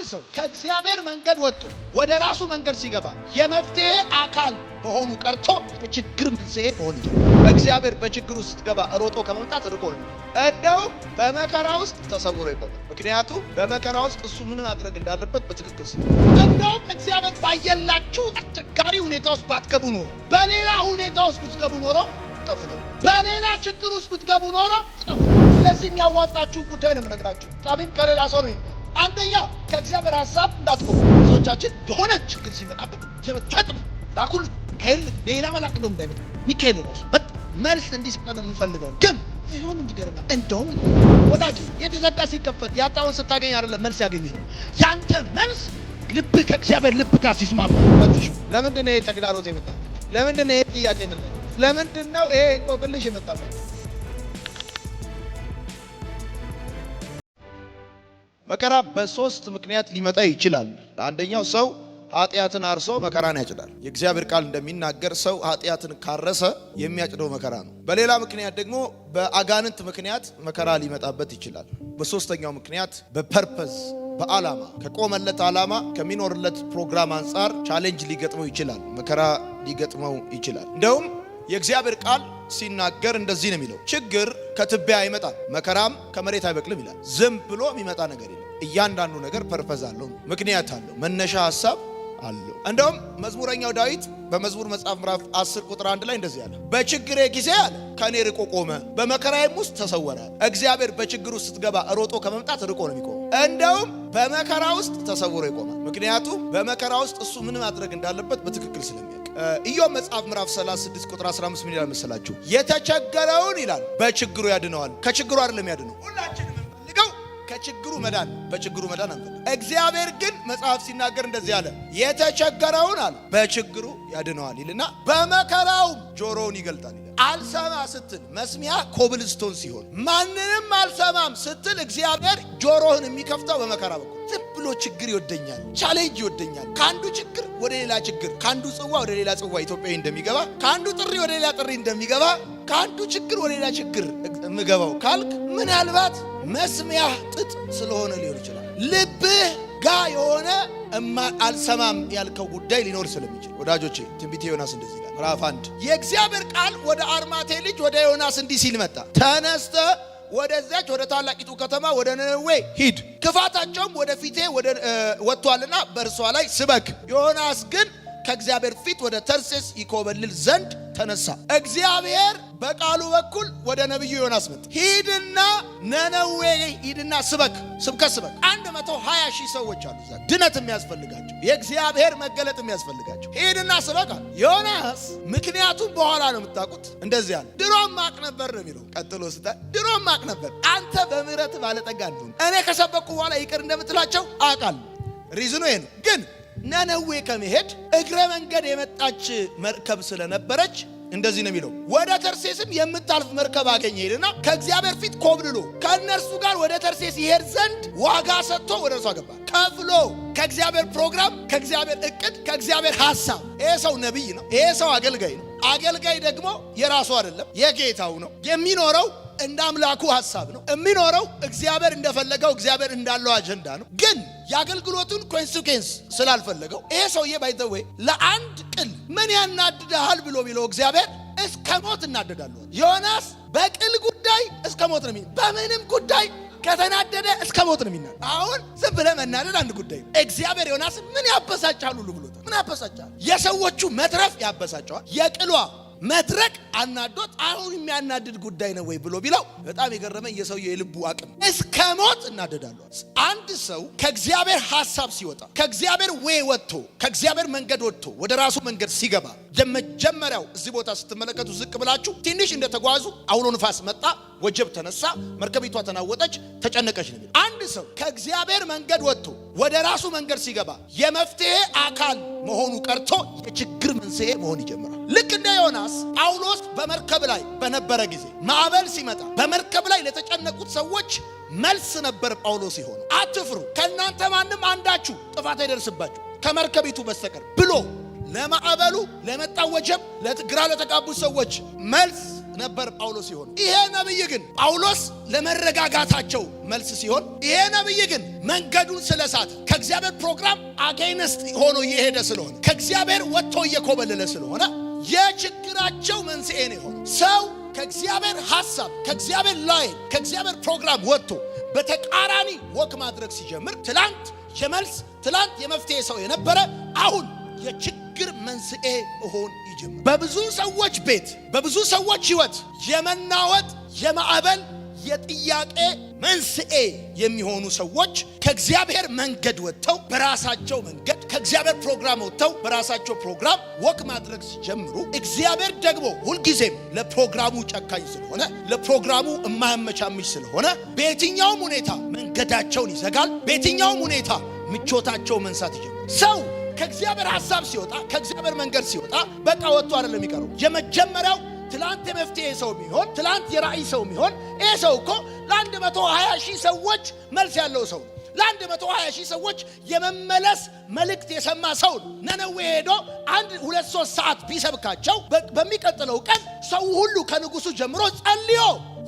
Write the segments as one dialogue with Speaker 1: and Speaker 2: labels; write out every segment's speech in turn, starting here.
Speaker 1: ሰው ከእግዚአብሔር መንገድ ወጥቶ ወደ ራሱ መንገድ ሲገባ የመፍትሄ አካል መሆኑ ቀርቶ የችግር መንስኤ መሆን ይጀምራል። እግዚአብሔር በችግር ውስጥ ስትገባ ሮጦ ከመምጣት ርቆ ነው። እንደው በመከራ ውስጥ ተሰውሮ ይቆማል። ምክንያቱም በመከራ ውስጥ እሱ ምን ማድረግ እንዳለበት በትክክል እንደውም እግዚአብሔር ባየላችሁ አስቸጋሪ ሁኔታ ውስጥ ባትገቡ ኖሮ፣ በሌላ ሁኔታ ውስጥ ብትገቡ ኖሮ ጠፉ ነው። በሌላ ችግር ውስጥ ብትገቡ ኖሮ ጠፉ። ስለዚህ የሚያዋጣችሁ ጉዳይ ነው የምነግራችሁ። ጠቢብ ከሌላ ሰው ነው። አንደኛ ከእግዚአብሔር ሀሳብ እንዳትቆሙ። ብዙዎቻችን የሆነ ችግር ሲመጣበት ተመጣጣ ዳኩል ከል ሌላ መላክ ነው እንዳይመጣ ሚካኤል ነው መልስ እንዲሰጠን የምንፈልገው ግን ይሁን እንዲገርማ እንደውም ወዳጅ የተዘጋ ሲከፈት ያጣውን ስታገኝ አይደለም መልስ ያገኘው ያንተ መልስ ልብ ከእግዚአብሔር ልብ ጋር ሲስማማ ወጥሽ። ለምንድን ነው ተግዳሮት የመጣው? ለምንድን ነው ጥያቄ ነው? ለምንድን ነው ቆቅልሽ የመጣው? መከራ በሶስት ምክንያት ሊመጣ ይችላል። አንደኛው ሰው ኃጢአትን አርሶ መከራን ያጭዳል። የእግዚአብሔር ቃል እንደሚናገር ሰው ኃጢአትን ካረሰ የሚያጭደው መከራ ነው። በሌላ ምክንያት ደግሞ በአጋንንት ምክንያት መከራ ሊመጣበት ይችላል። በሶስተኛው ምክንያት በፐርፐዝ በዓላማ ከቆመለት ዓላማ ከሚኖርለት ፕሮግራም አንጻር ቻሌንጅ ሊገጥመው ይችላል፣ መከራ ሊገጥመው ይችላል። እንደውም የእግዚአብሔር ቃል ሲናገር እንደዚህ ነው የሚለው፣ ችግር ከትቢያ አይመጣም፣ መከራም ከመሬት አይበቅልም ይላል። ዝም ብሎ የሚመጣ ነገር የለም። እያንዳንዱ ነገር ፐርፐዝ አለው፣ ምክንያት አለው፣ መነሻ ሐሳብ አለው። እንደውም መዝሙረኛው ዳዊት በመዝሙር መጽሐፍ ምዕራፍ 10 ቁጥር 1 ላይ እንደዚህ አለ፣ በችግሬ ጊዜ አለ ከኔ ርቆ ቆመ፣ በመከራዬም ውስጥ ተሰወረ። እግዚአብሔር በችግር ውስጥ ስትገባ ሮጦ ከመምጣት ርቆ ነው የሚቆመው። እንደውም በመከራ ውስጥ ተሰውሮ ይቆማል። ምክንያቱም በመከራ ውስጥ እሱ ምን ማድረግ እንዳለበት በትክክል ስለሚያውቅ። ኢዮብ መጽሐፍ ምዕራፍ 36 ቁጥር 15 ምን ይላል መሰላችሁ? የተቸገረውን ይላል በችግሩ ያድነዋል። ከችግሩ አይደለም ያድነው። ሁላችንም የምንፈልገው ከችግሩ መዳን፣ በችግሩ መዳን አንፈልግ። እግዚአብሔር ግን መጽሐፍ ሲናገር እንደዚህ አለ፣ የተቸገረውን አለ በችግሩ ያድነዋል ይልና በመከራው ጆሮውን ይገልጣል ይላል። አልሰማ ስትል መስሚያ ኮብልስቶን ሲሆን ማንንም አልሰማም ስትል እግዚአብሔር ጆሮህን የሚከፍተው በመከራ በኩል። ዝም ብሎ ችግር ይወደኛል፣ ቻሌንጅ ይወደኛል፣ ከአንዱ ችግር ወደ ሌላ ችግር፣ ከአንዱ ጽዋ ወደ ሌላ ጽዋ ኢትዮጵያዊ እንደሚገባ፣ ከአንዱ ጥሪ ወደ ሌላ ጥሪ እንደሚገባ፣ ከአንዱ ችግር ወደ ሌላ ችግር የምገባው ካልክ ምናልባት መስሚያ ጥጥ ስለሆነ ሊሆን ይችላል። ልብህ ጋ የሆነ አልሰማም ያልከው ጉዳይ ሊኖር ስለሚችል ወዳጆቼ፣ ትንቢተ ዮናስ እንደዚህ ይላል ምዕራፍ 1 የእግዚአብሔር ቃል ወደ አርማቴ ልጅ ወደ ዮናስ እንዲህ ሲል መጣ፣ ተነስተ ወደዚያች ወደ ታላቂቱ ከተማ ወደ ነነዌ ሂድ፣ ክፋታቸውም ወደ ፊቴ ወጥቷልና በእርሷ ላይ ስበክ። ዮናስ ግን ከእግዚአብሔር ፊት ወደ ተርሴስ ይኮበልል ዘንድ ተነሳ። እግዚአብሔር በቃሉ በኩል ወደ ነብዩ ዮናስ መጣ፣ ሂድና ነነዌ ሂድና ስበክ፣ ስብከት ስበክ። 120 ሺህ ሰዎች አሉ እዛ ድነት የሚያስፈልጋቸው፣ የእግዚአብሔር መገለጥ የሚያስፈልጋቸው፣ ሂድና ስበክ አለ። ዮናስ ምክንያቱም በኋላ ነው የምታውቁት፣ እንደዚህ አለ፣ ድሮም ማቅ ነበር ነው የሚለው። ቀጥሎ ስታ ድሮም ማቅ ነበር፣ አንተ በምህረት ባለጠጋ እንደሆነ እኔ ከሰበኩ በኋላ ይቅር እንደምትላቸው አውቃለሁ። ሪዝኑ ይሄ ነው። ግን ነነዌ ከመሄድ እግረ መንገድ የመጣች መርከብ ስለነበረች እንደዚህ ነው የሚለው፣ ወደ ተርሴስም የምታልፍ መርከብ አገኘ ሄድና ከእግዚአብሔር ፊት ኮብልሎ ከእነርሱ ጋር ወደ ተርሴስ ይሄድ ዘንድ ዋጋ ሰጥቶ ወደ እርሷ ገባ። ከፍሎ ከእግዚአብሔር ፕሮግራም፣ ከእግዚአብሔር እቅድ፣ ከእግዚአብሔር ሐሳብ። ይሄ ሰው ነቢይ ነው። ይሄ ሰው አገልጋይ ነው። አገልጋይ ደግሞ የራሱ አይደለም የጌታው ነው። የሚኖረው እንደ አምላኩ ሐሳብ ነው የሚኖረው። እግዚአብሔር እንደፈለገው፣ እግዚአብሔር እንዳለው አጀንዳ ነው። ግን የአገልግሎቱን ኮንሲኩዌንስ ስላልፈለገው ይሄ ሰውዬ ባይዘዌ ለአንድ ቅል ምን ያናድዳል ብሎ ቢለው እግዚአብሔር እስከ ሞት እናደዳለሁ። ዮናስ በቅል ጉዳይ እስከ ሞት ነው የሚናደድ። በምንም ጉዳይ ከተናደደ እስከ ሞት ነው የሚናደድ። አሁን ዝም ብለህ መናደድ አንድ ጉዳይ ነው። እግዚአብሔር ዮናስ ምን ያበሳጫል ሁሉ ብሎታል። ምን ያበሳጫል? የሰዎቹ መትረፍ ያበሳጨዋል። የቅሏ መድረቅ አናዶት አሁን የሚያናድድ ጉዳይ ነው ወይ ብሎ ቢለው በጣም የገረመኝ የሰውየው የልቡ አቅም። እስከ ሞት እናደዳለሁ። አንድ ሰው ከእግዚአብሔር ሐሳብ ሲወጣ፣ ከእግዚአብሔር ወይ ወጥቶ፣ ከእግዚአብሔር መንገድ ወጥቶ ወደ ራሱ መንገድ ሲገባ፣ የመጀመሪያው እዚህ ቦታ ስትመለከቱ ዝቅ ብላችሁ ትንሽ እንደተጓዙ አውሎ ንፋስ መጣ፣ ወጀብ ተነሳ፣ መርከቢቷ ተናወጠች፣ ተጨነቀች ነው። አንድ ሰው ከእግዚአብሔር መንገድ ወጥቶ ወደ ራሱ መንገድ ሲገባ የመፍትሄ አካል መሆኑ ቀርቶ የችግር መንስኤ መሆን ይጀምራል። ልክ እንደ ዮናስ ጳውሎስ በመርከብ ላይ በነበረ ጊዜ ማዕበል ሲመጣ በመርከብ ላይ ለተጨነቁት ሰዎች መልስ ነበር ጳውሎስ ሲሆን፣ አትፍሩ ከእናንተ ማንም አንዳችሁ ጥፋት አይደርስባችሁ ከመርከቢቱ በስተቀር ብሎ ለማዕበሉ፣ ለመጣው ወጀብ፣ ለግራ ለተጋቡት ሰዎች መልስ ነበር ጳውሎስ ሲሆን፣ ይሄ ነብይ ግን ጳውሎስ ለመረጋጋታቸው መልስ ሲሆን፣ ይሄ ነብይ ግን መንገዱን ስለሳተ ከእግዚአብሔር ፕሮግራም አጋይነስት ሆኖ እየሄደ ስለሆነ ከእግዚአብሔር ወጥቶ እየኮበለለ ስለሆነ የችግራቸው መንስኤ ነው የሆነው። ሰው ከእግዚአብሔር ሐሳብ ከእግዚአብሔር ላይ ከእግዚአብሔር ፕሮግራም ወጥቶ በተቃራኒ ወክ ማድረግ ሲጀምር ትላንት የመልስ ትላንት የመፍትሄ ሰው የነበረ አሁን የችግር መንስኤ ሆን ይጀምራል። በብዙ ሰዎች ቤት በብዙ ሰዎች ሕይወት የመናወጥ የማዕበል የጥያቄ መንስኤ የሚሆኑ ሰዎች ከእግዚአብሔር መንገድ ወጥተው በራሳቸው መንገድ ከእግዚአብሔር ፕሮግራም ወጥተው በራሳቸው ፕሮግራም ወክ ማድረግ ሲጀምሩ እግዚአብሔር ደግሞ ሁልጊዜም ለፕሮግራሙ ጨካኝ ስለሆነ ለፕሮግራሙ የማያመቻምች ስለሆነ በየትኛውም ሁኔታ መንገዳቸውን ይዘጋል። በየትኛውም ሁኔታ ምቾታቸው መንሳት ይጀምራል። ሰው ከእግዚአብሔር ሐሳብ ሲወጣ ከእግዚአብሔር መንገድ ሲወጣ በቃ ወጥቶ አይደለም የሚቀረው። የመጀመሪያው ትላንት የመፍትሄ ሰው ቢሆን ትላንት የራእይ ሰው ቢሆን ይሄ ሰው እኮ ለ120,000 ሰዎች መልስ ያለው ሰው ለ120,000 ሰዎች የመመለስ መልእክት የሰማ ሰው ነነዌ ሄዶ 1-2-3 ሰዓት ቢሰብካቸው በሚቀጥለው ቀን ሰው ሁሉ ከንጉሱ ጀምሮ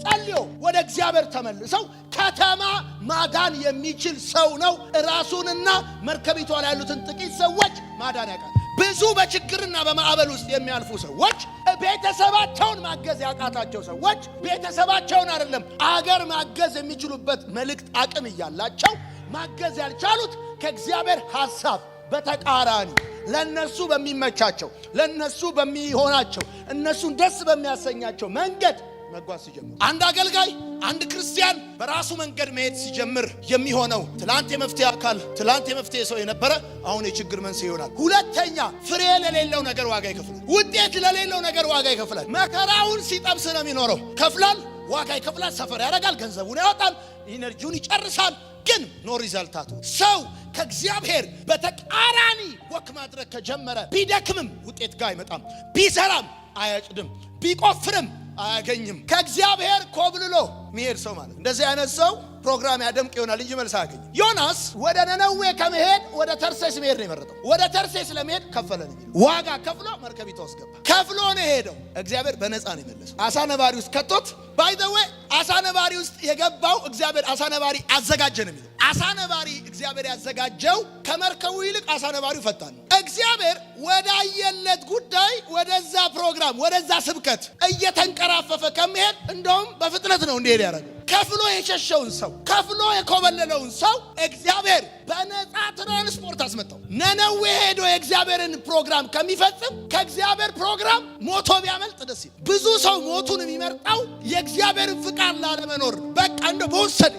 Speaker 1: ጸልዮ ወደ እግዚአብሔር ተመልሰው ከተማ ማዳን የሚችል ሰው ነው። ራሱንና መርከቢቷ ላይ ያሉትን ጥቂት ሰዎች ማዳን ያውቃል። ብዙ በችግርና በማዕበል ውስጥ የሚያልፉ ሰዎች ቤተሰባቸውን ማገዝ ያቃታቸው ሰዎች ቤተሰባቸውን አይደለም አገር ማገዝ የሚችሉበት መልእክት አቅም እያላቸው ማገዝ ያልቻሉት ከእግዚአብሔር ሐሳብ በተቃራኒ ለነሱ በሚመቻቸው ለነሱ በሚሆናቸው እነሱን ደስ በሚያሰኛቸው መንገድ መጓዝ ሲጀምር አንድ አገልጋይ አንድ ክርስቲያን በራሱ መንገድ መሄድ ሲጀምር የሚሆነው ትላንት የመፍትሄ አካል ትላንት የመፍትሄ ሰው የነበረ አሁን የችግር መንስኤ ይሆናል። ሁለተኛ ፍሬ ለሌለው ነገር ዋጋ ይከፍላል። ውጤት ለሌለው ነገር ዋጋ ይከፍላል። መከራውን ሲጠብስ ነው የሚኖረው። ከፍላል፣ ዋጋ ይከፍላል፣ ሰፈር ያደርጋል፣ ገንዘቡን ያወጣል፣ ኢነርጂውን ይጨርሳል። ግን ኖ ሪዛልታቱ ሰው ከእግዚአብሔር በተቃራኒ ወክ ማድረግ ከጀመረ ቢደክምም ውጤት ጋር አይመጣም፣ ቢሰራም አያጭድም፣ ቢቆፍርም አያገኝም። ከእግዚአብሔር ኮብልሎ ሚሄድ ሰው ማለት እንደዚህ አይነት ሰው ፕሮግራም ያደምቅ ይሆናል እንጂ መልስ አያገኝም። ዮናስ ወደ ነነዌ ከመሄድ ወደ ተርሴስ መሄድ ነው የመረጠው። ወደ ተርሴስ ለመሄድ ከፈለ ነው የሚለው። ዋጋ ከፍሎ መርከቢቷ ውስጥ ገባ። ከፍሎ ነው የሄደው። እግዚአብሔር በነፃ ነው የመለሰው። አሳ ነባሪ ውስጥ ከቶት ባይ ዘ ዌይ አሳ ነባሪ ውስጥ የገባው እግዚአብሔር አሳ ነባሪ አዘጋጀ ነው የሚለው። አሳ ነባሪ እግዚአብሔር ያዘጋጀው ከመርከቡ ይልቅ አሳ ነባሪው ፈጣን ነው። እግዚአብሔር ወዳየለት ጉዳይ ወደዛ ፕሮግራም ወደዛ ስብከት እየተንቀራፈፈ ከመሄድ እንደውም በፍጥነት ነው እንዲሄድ ያደረገው። ከፍሎ የሸሸውን ሰው ከፍሎ የኮበለለውን ሰው እግዚአብሔር በነፃ ትራንስፖርት አስመጣው። ነነዌ ሄዶ የእግዚአብሔርን ፕሮግራም ከሚፈጽም ከእግዚአብሔር ፕሮግራም ሞቶ ቢያመልጥ ደስ ይላል። ብዙ ሰው ሞቱን የሚመርጠው የእግዚአብሔርን ፍቃድ ላለመኖር በቃ እንደ በወሰደ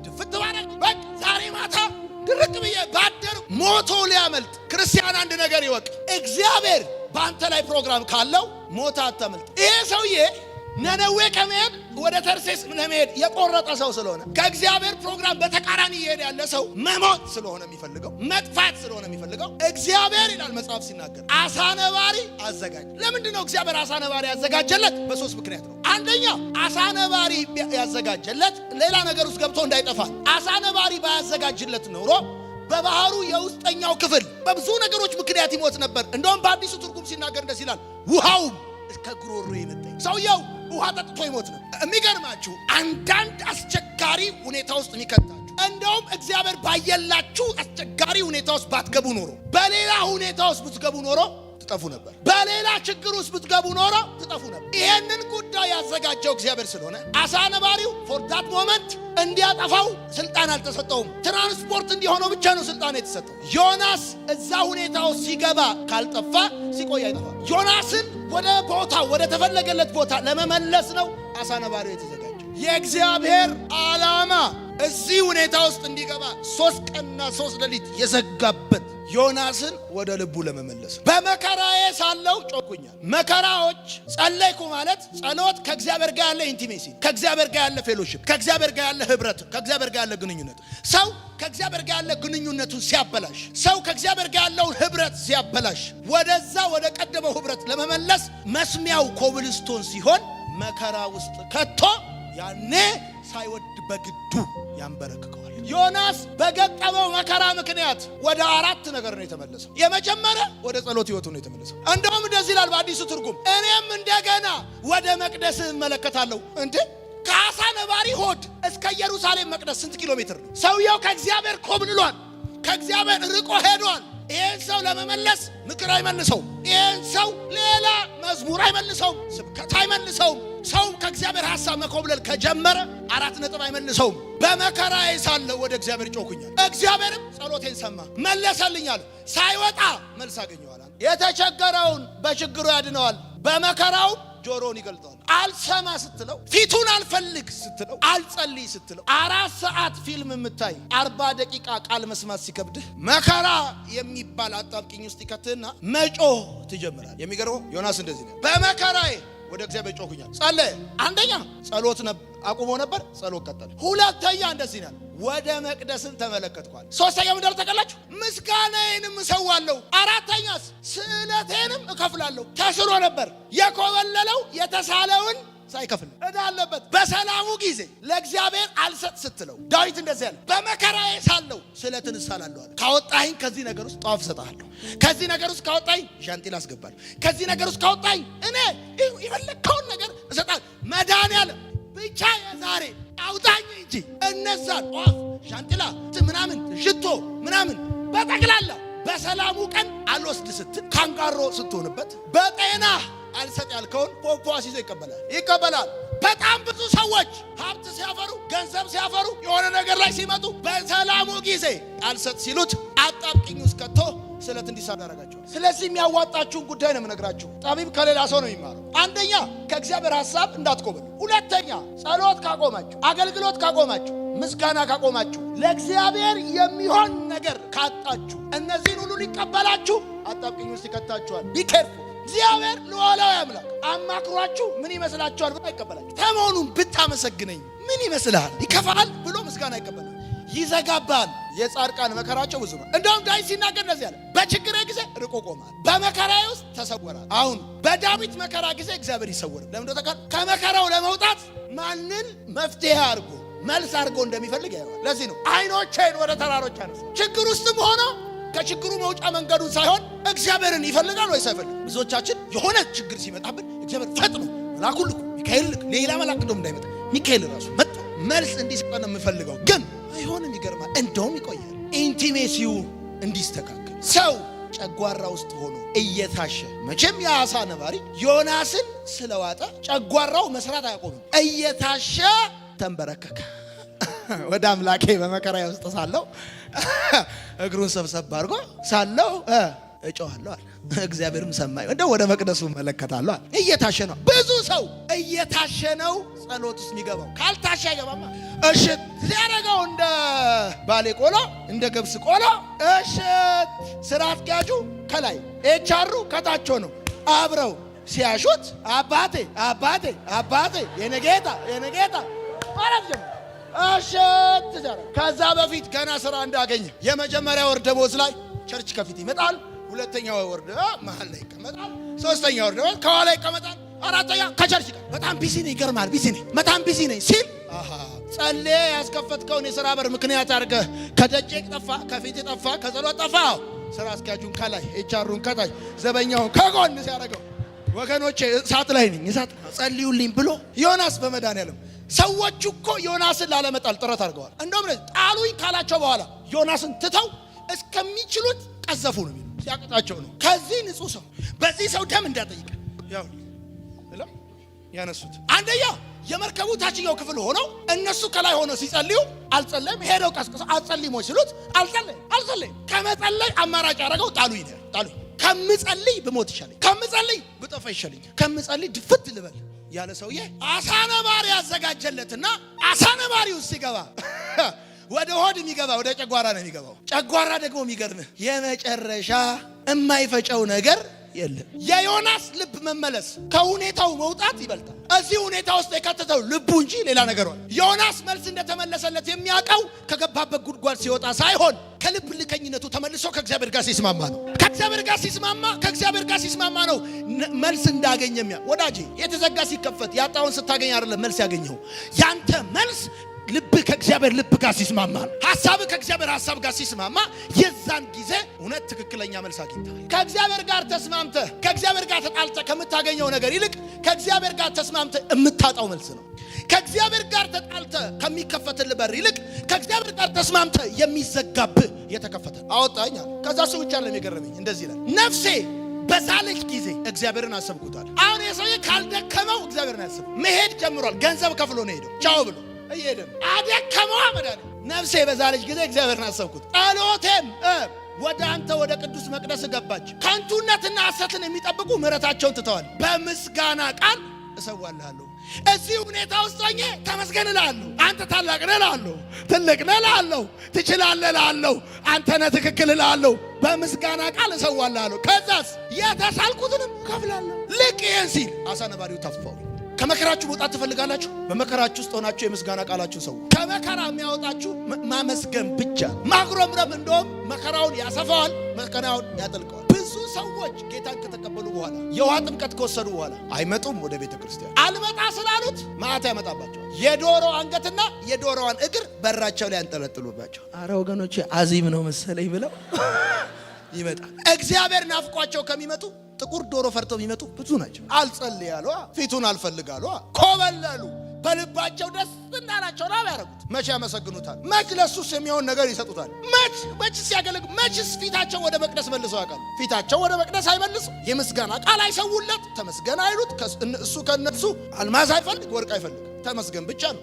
Speaker 1: ድፍት ባረግ በቃ ዛሬ ማታ ድርቅ ብዬ ባደር ሞቶ ሊያመልጥ። ክርስቲያን አንድ ነገር ይወቅ፣ እግዚአብሔር በአንተ ላይ ፕሮግራም ካለው ሞታ አታመልጥ። ይሄ ሰውዬ ነነዌ ከመሄድ ወደ ተርሴስ ለመሄድ የቆረጠ ሰው ስለሆነ ከእግዚአብሔር ፕሮግራም በተቃራኒ እየሄደ ያለ ሰው መሞት ስለሆነ የሚፈልገው መጥፋት ስለሆነ የሚፈልገው እግዚአብሔር ይላል መጽሐፍ ሲናገር አሳ ነባሪ አዘጋጅ። ለምንድን ነው እግዚአብሔር አሳ ነባሪ ያዘጋጀለት? በሶስት ምክንያት ነው። አንደኛ አሳ ነባሪ ያዘጋጀለት ሌላ ነገር ውስጥ ገብቶ እንዳይጠፋ። አሳ ነባሪ ባያዘጋጅለት ኖሮ በባህሩ የውስጠኛው ክፍል በብዙ ነገሮች ምክንያት ይሞት ነበር። እንደውም በአዲሱ ትርጉም ሲናገር እንደዚህ ይላል፣ ውሃውም እስከ ጉሮሮ ይመጣ። ሰውየው ውሃ ጠጥቶ ይሞት ነው። የሚገርማችሁ አንዳንድ አስቸጋሪ ሁኔታ ውስጥ የሚከታችሁ እንደውም እግዚአብሔር ባየላችሁ አስቸጋሪ ሁኔታ ውስጥ ባትገቡ ኖሮ በሌላ ሁኔታ ውስጥ ብትገቡ ኖሮ ትጠፉ ነበር። በሌላ ችግር ውስጥ ብትገቡ ኖሮ ትጠፉ ነበር። ይሄንን ጉዳይ ያዘጋጀው እግዚአብሔር ስለሆነ አሳ ነባሪው ፎር ዳት ሞመንት እንዲያጠፋው ስልጣን አልተሰጠውም። ትራንስፖርት እንዲሆነው ብቻ ነው ስልጣን የተሰጠው። ዮናስ እዛ ሁኔታ ውስጥ ሲገባ ካልጠፋ ሲቆይ አይጠፋ። ዮናስን ወደ ቦታ ወደ ተፈለገለት ቦታ ለመመለስ ነው አሳ ነባሪው የተዘጋጀው። የእግዚአብሔር ዓላማ እዚህ ሁኔታ ውስጥ እንዲገባ 3 ቀንና 3 ሌሊት የዘጋበት ዮናስን ወደ ልቡ ለመመለስ። በመከራዬ ሳለው ጮኩኛል። መከራዎች ጸለይኩ ማለት ጸሎት ከእግዚአብሔር ጋር ያለ ኢንቲሜሲ፣ ከእግዚአብሔር ጋር ያለ ፌሎሺፕ፣ ከእግዚአብሔር ጋር ያለ ህብረት፣ ከእግዚአብሔር ጋር ያለ ግንኙነት። ሰው ከእግዚአብሔር ጋር ያለ ግንኙነቱን ሲያበላሽ፣ ሰው ከእግዚአብሔር ጋር ያለውን ህብረት ሲያበላሽ ወደዛ ወደ ቀደመው ህብረት ለመመለስ መስሚያው ኮብልስቶን ሲሆን መከራ ውስጥ ከቶ ያኔ ሳይወድ በግዱ ያንበረክከዋል። ዮናስ በገጠመው መከራ ምክንያት ወደ 4 ነገር ነው የተመለሰው። የመጀመሪያ ወደ ጸሎት ህይወቱ ነው የተመለሰው። እንደውም እንደዚህ ይላል በአዲሱ ትርጉም፣ እኔም እንደገና ወደ መቅደስ እመለከታለሁ። እንዴ ከአሳ ነባሪ ሆድ እስከ ኢየሩሳሌም መቅደስ ስንት ኪሎ ሜትር ነው? ሰውየው ከእግዚአብሔር ኮብልሏል፣ ከእግዚአብሔር ርቆ ሄዷል። ይህን ሰው ለመመለስ ምክር አይመልሰውም። ይህን ሰው ሌላ መዝሙር አይመልሰውም፣ ስብከት አይመልሰውም። ሰው ከእግዚአብሔር ሐሳብ መኮብለል ከጀመረ 4 ነጥብ አይመልሰውም። በመከራዬ ሳለሁ ወደ እግዚአብሔር ጮኩኛል፣ እግዚአብሔርም ጸሎቴን ሰማ መለሰልኛል። ሳይወጣ መልስ አገኘዋል። የተቸገረውን በችግሩ ያድነዋል፣ በመከራው ጆሮውን ይገልጠዋል። አልሰማ ስትለው፣ ፊቱን አልፈልግ ስትለው፣ አልጸልይ ስትለው 4 ሰዓት ፊልም የምታይ 40 ደቂቃ ቃል መስማት ሲከብድህ መከራ የሚባል አጣብቂኝ ውስጥ ይከትህና መጮህ ትጀምራል። የሚገርመው ዮናስ እንደዚህ ነው። በመከራዬ ወደ እግዚአብሔር ጮኩኛል፣ ጸለየ። አንደኛ ጸሎት አቁሞ ነበር፣ ጸሎት ቀጠለ። ሁለተኛ እንደዚህ ነው፣ ወደ መቅደስን ተመለከትኳል። ሶስተኛ ምንድነው ተቀላችሁ? ምስጋናዬንም እሰዋለሁ። አራተኛስ ስዕለቴንም እከፍላለሁ። ተስሎ ነበር የኮበለለው የተሳለውን ሳይከፍል እዳ አለበት። በሰላሙ ጊዜ ለእግዚአብሔር አልሰጥ ስትለው ዳዊት እንደዚህ ያለ፣ በመከራዬ ሳለሁ ስዕለትን እሳላለሁ አለ። ካወጣኸኝ ከዚህ ነገር ውስጥ ጧፍ እሰጥሃለሁ፣ ከዚህ ነገር ውስጥ ካወጣኸኝ ዣንጥላ አስገባለሁ፣ ከዚህ ነገር ውስጥ ካወጣኸኝ እኔ የፈለግከውን ነገር እሰጥሃለሁ። መድኃኒዓለም ብቻ የዛሬ አውጣኝ እንጂ እነዛን ጧፍ፣ ዣንጥላ፣ ምናምን ሽቶ ምናምን በጠቅላላ በሰላሙ ቀን አልወስድ ስትል ካንጋሮ ስትሆንበት በጤና አልሰጥ ያልከውን ፖፖስ ይዞ ይቀበላል። በጣም ብዙ ሰዎች ሀብት ሲያፈሩ፣ ገንዘብ ሲያፈሩ፣ የሆነ ነገር ላይ ሲመጡ በሰላሙ ጊዜ አልሰጥ ሲሉት አጣብቂኝ ውስጥ ከቶ ስለት እንዲሳል ያደርጋቸዋል። ስለዚህ የሚያዋጣችሁን ጉዳይ ነው የምነግራችሁ። ጠቢብ ከሌላ ሰው ነው የሚማረው። አንደኛ ከእግዚአብሔር ሐሳብ እንዳትቆሙ። ሁለተኛ ጸሎት ካቆማችሁ፣ አገልግሎት ካቆማችሁ፣ ምስጋና ካቆማችሁ፣ ለእግዚአብሔር የሚሆን ነገር ካጣችሁ፣ እነዚህን ሁሉ ሊቀበላችሁ አጣብቂኝ ውስጥ ይከታችኋል። ቢኬርፉ እግዚአብሔር ሉዓላዊ አምላክ አማክሯችሁ ምን ይመስላችኋል ብሎ አይቀበላችሁ። ተመሆኑን ብታመሰግነኝ ምን ይመስልሃል? ይከፋል ብሎ ምስጋና አይቀበላል፣ ይዘጋባል። የጻድቃን መከራቸው ብዙ ነው። እንደውም ዳዊት ሲናገር እንደዚህ አለ፣ በችግሬ ጊዜ ርቆ ቆማል፣ በመከራዬ ውስጥ ተሰወራል። አሁን በዳዊት መከራ ጊዜ እግዚአብሔር ይሰወራል። ለምን ተቀር ከመከራው ለመውጣት ማንን መፍትሄ አድርጎ መልስ አድርጎ እንደሚፈልግ ያየዋል። ለዚህ ነው አይኖቼን ወደ ተራሮች አነሳ። ችግር ውስጥም ሆኖ ከችግሩ መውጫ መንገዱን ሳይሆን እግዚአብሔርን ይፈልጋል ወይስ አይፈልግም? ብዙዎቻችን የሆነ ችግር ሲመጣብን እግዚአብሔር ፈጥኖ መልአኩ ልኩ፣ ሚካኤል ልኩ፣ ሌላ መልአክ ደግሞ እንዳይመጣ ሚካኤል ራሱ መጣ መልስ እንዲሰጠን የምፈልገው ግን አይሆንም። ይገርማል። እንደውም ይቆያል ኢንቲሜሲው እንዲስተካከል። ሰው ጨጓራ ውስጥ ሆኖ እየታሸ መቼም የአሳ ነባሪ ዮናስን ስለዋጠ ጨጓራው መስራት አያቆምም። እየታሸ ተንበረከከ። ወደ አምላኬ በመከራዬ ውስጥ ሳለሁ እግሩን ሰብሰብ አድርጎ ሳለሁ እጮሃለሁ አለ። እግዚአብሔርም ሰማኝ። እንደው ወደ መቅደሱ መለከታለሁ አለ። እየታሸ ነው። ብዙ ሰው እየታሸ ነው ጸሎት ውስጥ የሚገባው። ካልታሸ አይገባማ። እሽት ሊያደርገው እንደ ባሌ ቆሎ፣ እንደ ገብስ ቆሎ እሽት። ስራ አስኪያጁ ከላይ ኤችአሩ ከታች ነው። አብረው ሲያሹት አባቴ አባቴ አባቴ የነጌታ የነጌታ ማለት ጀመረ። እሽት ዘራ። ከዛ በፊት ገና ስራ እንዳገኘ የመጀመሪያ ወር ደሞዝ ላይ ቸርች ከፊት ይመጣል። ሁለተኛው ወር መሃል ላይ ይቀመጣል። ሶስተኛው ወር ደሞዝ ከኋላ ይቀመጣል። አራተኛ ከቸርች ጋር በጣም ቢዚ ነኝ፣ ይገርማል፣ ቢዚ ነኝ፣ በጣም ቢዚ ነኝ ሲል ጸልዬ ያስከፈትከውን የሥራ በር ምክንያት አድርገህ ከደጄ ጠፋ፣ ከፊት ጠፋ፣ ከጸሎት ጠፋ። ስራ አስኪያጁን ከላይ ኤችአሩን ከታች ዘበኛውን ከጎን ሲያደርገው ወገኖቼ እሳት ላይ ነኝ፣ እሳት ጸልዩልኝ ብሎ ዮናስ በመድኃኒዓለም ሰዎቹ እኮ ዮናስን ላለመጣል ጥረት አድርገዋል። እንደውም ጣሉኝ ካላቸው በኋላ ዮናስን ትተው እስከሚችሉት ቀዘፉ ነው የሚለው። ሲያቅጣቸው ነው ከዚህ ንጹህ ሰው በዚህ ሰው ደም እንዳጠይቀ ያው ያነሱት። አንደኛ የመርከቡ ታችኛው ክፍል ሆነው እነሱ ከላይ ሆነው ሲጸልዩ አልጸለይም። ሄደው ቀስቅሰው አልጸልይም ወይ ሲሉት አልጸለይም። ከመጸለይ አማራጭ ያደረገው ጣሉኝ ነው። ጣሉኝ ከምጸልይ ብሞት ይሻለኝ፣ ከምጸልይ ብጠፋ ይሻለኝ፣ ከምጸልይ ድፍት ልበል ያለ ሰውዬ አሳ ነባሪ ያዘጋጀለትና አሳ ነባሪው ሲገባ ወደ ሆድ የሚገባ ወደ ጨጓራ ነው የሚገባው። ጨጓራ ደግሞ የሚገርምህ የመጨረሻ የማይፈጨው ነገር የለም። የዮናስ ልብ መመለስ ከሁኔታው መውጣት ይበልጣል። እዚህ ሁኔታ ውስጥ የከተተው ልቡ እንጂ ሌላ ነገር ሆነ። ዮናስ መልስ እንደተመለሰለት የሚያውቀው ከገባበት ጉድጓድ ሲወጣ ሳይሆን ከልብ ልከኝነቱ ተመልሶ ከእግዚአብሔር ጋር ሲስማማ ነው። ከእግዚአብሔር ጋር ሲስማማ ነው መልስ እንዳገኘ ወዳጄ፣ የተዘጋ ሲከፈት ያጣውን ስታገኝ አይደለም መልስ ያገኘው። ያንተ መልስ ልብህ ከእግዚአብሔር ልብ ጋር ሲስማማ ነው። ሐሳብህ ከእግዚአብሔር ሐሳብ ጋር ሲስማማ የዛን ጊዜ እውነት ትክክለኛ መልስ አግኝተሃል። ከእግዚአብሔር ጋር ተስማምተህ ከእግዚአብሔር ጋር ተጣልተህ ከምታገኘው ነገር ይልቅ ከእግዚአብሔር ጋር ተስማምተህ የምታጣው መልስ ነው። ከእግዚአብሔር ጋር ተጣልተህ ከሚከፈትልህ በር ይልቅ ከእግዚአብሔር ጋር ተስማምተህ የሚዘጋብህ የተከፈተ አወጣኝ። ከዛ እሱ ብቻ ነው የሚገርመኝ። እንደዚህ ይላል፣ ነፍሴ በዛለች ጊዜ እግዚአብሔርን አሰብኩታል። አሁን የሰውዬ ካልደከመው እግዚአብሔርን አሰብ መሄድ ጀምሯል። ገንዘብ ከፍሎ ነው ሄደው ቻው ብሎ እየሄደ አደከመው አመዳለ። ነፍሴ በዛለች ጊዜ እግዚአብሔርን አሰብኩት፣ ጸሎቴም ወደ አንተ ወደ ቅዱስ መቅደስ ገባች። ከንቱነትና ሐሰትን የሚጠብቁ ምሕረታቸውን ትተዋል። በምስጋና ቃል እሰዋልሃለሁ። እዚህ ሁኔታ ውስጥ ሆኜ ተመስገን እልሃለሁ። አንተ ታላቅ ነህ እልሃለሁ፣ ትልቅ ነህ እልሃለሁ፣ ትችላለህ እልሃለሁ፣ አንተ ነህ ትክክል እልሃለሁ። በምስጋና ቃል እሰዋልሃለሁ። ከዛስ የተሳልኩትንም እከፍላለሁ። ልክ ይህን ሲል አሳ ነባሪው ተፋው። ከመከራችሁ መውጣት ትፈልጋላችሁ? በመከራችሁ ውስጥ ሆናችሁ የምስጋና ቃላችሁን ሰው። ከመከራ የሚያወጣችሁ ማመስገን ብቻ። ማጉረምረም እንደውም መከራውን ያሰፋዋል፣ መከራውን ያጠልቀዋል። ብዙ ሰዎች ጌታን ከተቀበሉ በኋላ የውሃ ጥምቀት ከወሰዱ በኋላ አይመጡም ወደ ቤተ ክርስቲያን። አልመጣ ስላሉት ማዕት ያመጣባቸዋል። የዶሮ አንገትና የዶሮዋን እግር በራቸው ላይ ያንጠለጥሉባቸው። አረ ወገኖቼ አዚም ነው መሰለኝ ብለው ይመጣል። እግዚአብሔር ናፍቋቸው ከሚመጡ ጥቁር ዶሮ ፈርተው የሚመጡ ብዙ ናቸው። አልጸልያሉ፣ ፊቱን አልፈልጋሉ፣ ኮበለሉ። በልባቸው ደስ እንዳላቸው ነው ያደረጉት። መቼ ያመሰግኑታል? መች ለሱስ የሚሆን ነገር ይሰጡታል? መች ሲያገለግሉ? መችስ ፊታቸው ወደ መቅደስ መልሰው ያውቃሉ? ፊታቸው ወደ መቅደስ አይመልሱ። የምስጋና ቃል አይሰውለት፣ ተመስገን አይሉት። እሱ ከነሱ አልማዝ አይፈልግ፣ ወርቅ አይፈልግ፣ ተመስገን ብቻ ነው።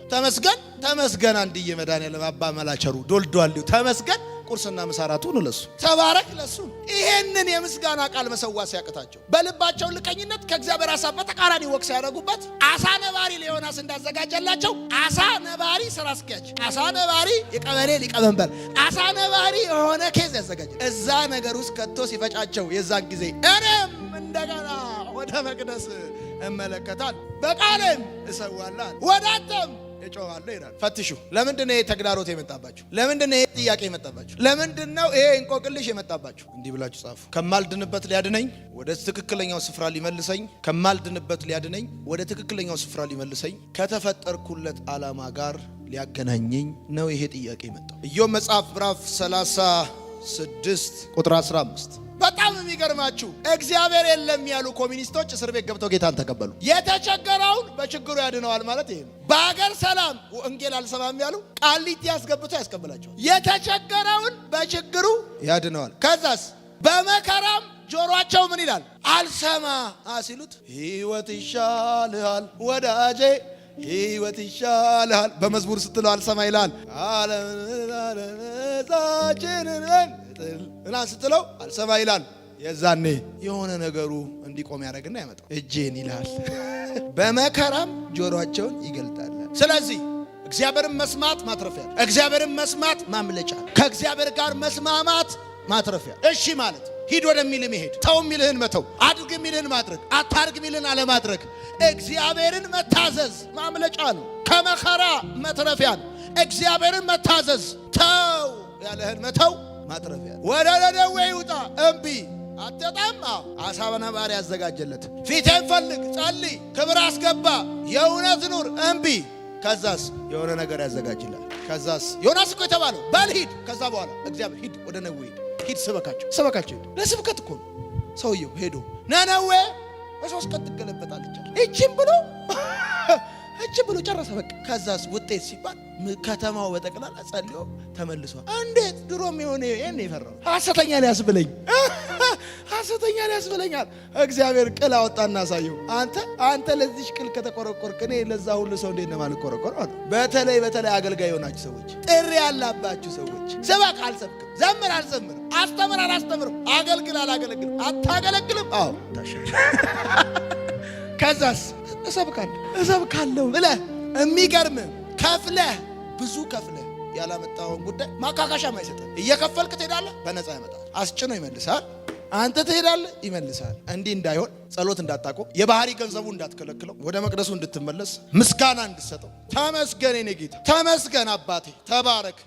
Speaker 1: ተመስገን አንድዬ መድኃኒዓለም አባ መላቸሩ ዶልዶአልዩ ተመስገን። ቁርስና ምሳራቱን ለሱ ተባረክ ለሱ። ይሄንን የምስጋና ቃል መሰዋት ሲያቅታቸው በልባቸው ልቀኝነት ከእግዚአብሔር ሐሳብ በተቃራኒ ወቅስ ያደረጉበት አሳ ነባሪ ለዮናስ እንዳዘጋጀላቸው አሳ ነባሪ ስራ አስኪያጅ፣ አሳ ነባሪ የቀበሌ ሊቀመንበር፣ አሳ ነባሪ የሆነ ኬዝ ያዘጋጃል። እዛ ነገር ውስጥ ከቶ ሲፈጫቸው የዛን ጊዜ እኔም እንደገና ወደ መቅደስ እመለከታል፣ በቃሌም እሰዋለሁ፣ ወደ አንተም እጮሃለሁ ይላል። ፈትሹ። ለምንድነው ይሄ ተግዳሮት የመጣባችሁ? ለምንድነው ይሄ ጥያቄ የመጣባችሁ? ለምንድነው ይሄ እንቆቅልሽ የመጣባችሁ? እንዲህ ብላችሁ ጻፉ። ከማልድንበት ሊያድነኝ ወደ ትክክለኛው ስፍራ ሊመልሰኝ፣ ከማልድንበት ሊያድነኝ ወደ ትክክለኛው ስፍራ ሊመልሰኝ፣ ከተፈጠርኩለት ዓላማ ጋር ሊያገናኘኝ ነው ይሄ ጥያቄ የመጣው። ኢዮብ መጽሐፍ ምዕራፍ 36 ቁጥር 15። በጣም የሚገርማችሁ እግዚአብሔር የለም ያሉ ኮሚኒስቶች እስር ቤት ገብተው ጌታን ተቀበሉ። የተቸገረውን በችግሩ ያድነዋል ማለት ይሄ ነው። በአገር ሰላም ወንጌል አልሰማም ያሉ ቃሊቲ ያስገብተው ያስቀበላቸዋል። የተቸገረውን በችግሩ ያድነዋል። ከዛስ በመከራም ጆሮአቸው ምን ይላል? አልሰማ ሲሉት ሕይወት ይሻልሃል ወዳጄ፣ ሕይወት ይሻልሃል። በመዝሙር ስትለው አልሰማ ይላል። እና ስትለው አልሰማ ይላል። የዛኔ የሆነ ነገሩ እንዲቆም ያደርግና ያመጣው እጄን ይላል። በመከራም ጆሮአቸውን ይገልጣል። ስለዚህ እግዚአብሔርን መስማት ማትረፊያ፣ እግዚአብሔርን መስማት ማምለጫ፣ ከእግዚአብሔር ጋር መስማማት ማትረፊያ። እሺ ማለት ሂድ ወደሚልህ መሄድ፣ ተው የሚልህን መተው፣ አድርግ የሚልህን ማድረግ፣ አታርግ የሚልህን አለማድረግ። እግዚአብሔርን መታዘዝ ማምለጫ ነው፣ ከመከራ መትረፊያ ነው። እግዚአብሔርን መታዘዝ፣ ተው ያለህን መተው ማትረፊያ። ወደ ደዌ ይውጣ እምቢ አትጣም። አሳ ነባሪ ያዘጋጀለት ፊቴን ፈልግ፣ ጸልይ፣ ክብር አስገባ፣ የእውነት ኑር እምቢ። ከዛስ የሆነ ነገር ያዘጋጅላል። ከዛስ ዮናስ እኮ የተባለው በል ሂድ። ከዛ በኋላ እግዚአብሔር ሂድ ወደ ነዌ ሂድ፣ ስበካቸው። ለስብከት እኮ ነው ሰውየው ሄዶ ነነዌ በሶስት ቀን ትገለበጣለች እቺ ብሎ ጨረሰ በቃ። ከዛስ ውጤት ሲባል ከተማው በጠቅላላ ጸልዮ ተመልሷል። እንዴት ድሮም የሆነ ይሄን ይፈራው ሐሰተኛ ሊያስብለኛል። እግዚአብሔር ቅል አወጣና አሳየው። አንተ ለዚህ ቅል ከተቆረቆርክ እኔ ለዛ ሁሉ ሰው እንዴት ነው የማልቆረቆረው አለ። በተለይ አገልጋይ የሆናችሁ ሰዎች፣ ጥሪ ያላባችሁ ሰዎች፣ ስበክ አልሰብክም፣ ዘምር አልዘምርም፣ አስተምር አላስተምርም፣ አገልግል አላገለግልም፣ አታገለግልም፣ አዎ ታሸሽ። ከዛስ እሰብካለሁ ብለህ የሚገርም ብዙ ከፍለህ ያላመጣውን ጉዳይ ማካካሻ ማይሰጠን እየከፈልክ ትሄዳለህ፣ በነፃ ያመጣል። አስጭኖ ይመልሳል። አንተ ትሄዳለህ፣ ይመልሳል። እንዲህ እንዳይሆን ጸሎት እንዳታቆም፣ የባህሪ ገንዘቡ እንዳትከለክለው፣ ወደ መቅደሱ እንድትመለስ፣ ምስጋና እንድትሰጠው። ተመስገን የኔ ጌታ፣ ተመስገን አባቴ፣ ተባረክ።